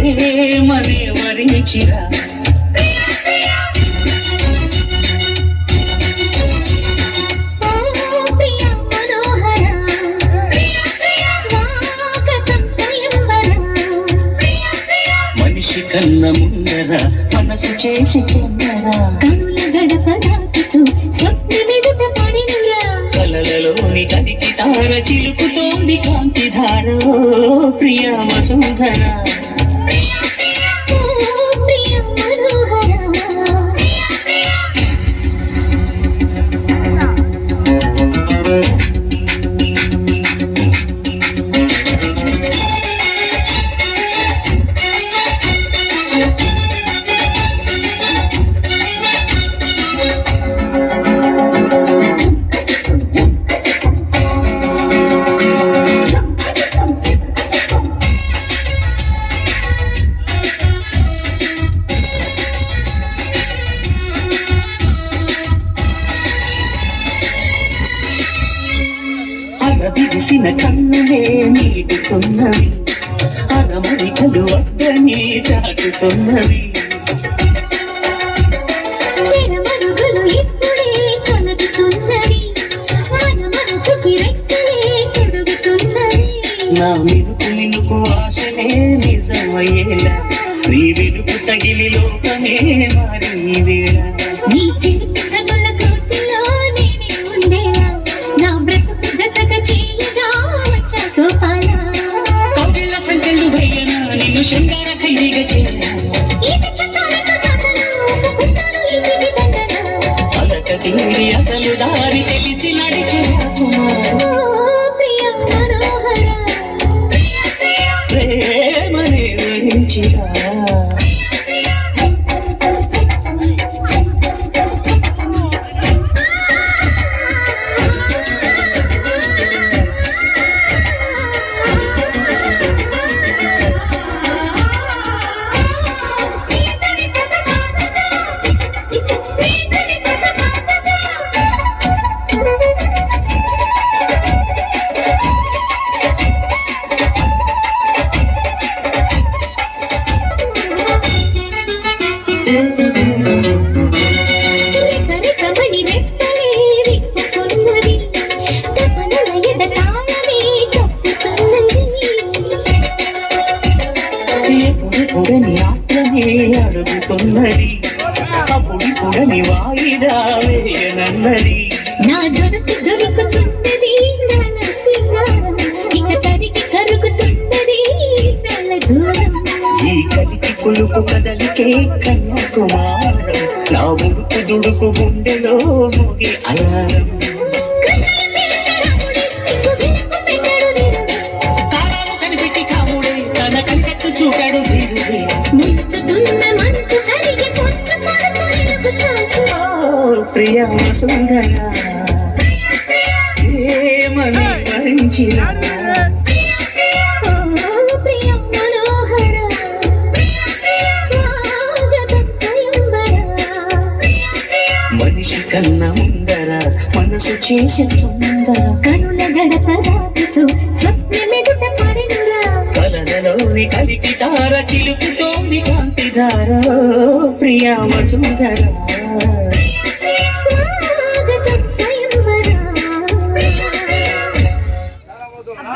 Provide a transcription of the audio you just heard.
ప్రేమనే వరించిరా మనిషి కన్న ముందర మనసు చేసి పొందరా కనుల గడప దాటుతూ స్వప్నమెదుట పడినురా కలలలోని కదికి తార చిలుకుతోంది కాంతి ధార ప్రియ వసుంధర విరిసిన కన్నులే నీటుతున్నవి అరమరికలు వద్దని చాటుతున్నవి మరుగులు ఇప్పుడే కొనకుతున్నవి మన మనసుకి రెక్కలే కొడుగుతున్నవి నా మినుకు మినుకు ఆశలే నిజమయ్యేలా నీ వెనుకు తగిలి లోకమే మారి వేళ నీ చిలుకు తగుల కోటిలో నేనే ఉండేలా నా బ్రతుకు జతక చేయగా వచ్చా గోపాల కవిల సంఖ్యలు భయ్యనా నిన్ను శృంగార ఖైదీగా చేయనా అలక తీరి అసలు దారి తెలిసి నడిచే ప్రేమనే వరించిరా పొడని ఆత్మనే అడుగుతున్నది అప్పుడు పొడని వాయిదా వేయనన్నది నా దొరకు దొరుకుతున్నది నల సింగారం ఇక తరిగి కరుగుతున్నది నల దూరం ఈ కలికి కులుకు కదలికే కన్యాకుమారం నా ఉడుకు దుడుకు గుండెలో మోగే అలారం తారాలు కనిపెట్టి కాముడే తన కనిపెట్టు చూడాడు ప్రియ వసుంధర ప్రేమనే వరించిరా మనిషి కన్న ముందర మనసు చేసే తొందర కనుల గడప దాటుతూ స్వప్నమెదుట పడినురా కలనలోని కలికి తార చిలుకుతోంది కాంతి ధార ప్రియ వసుంధర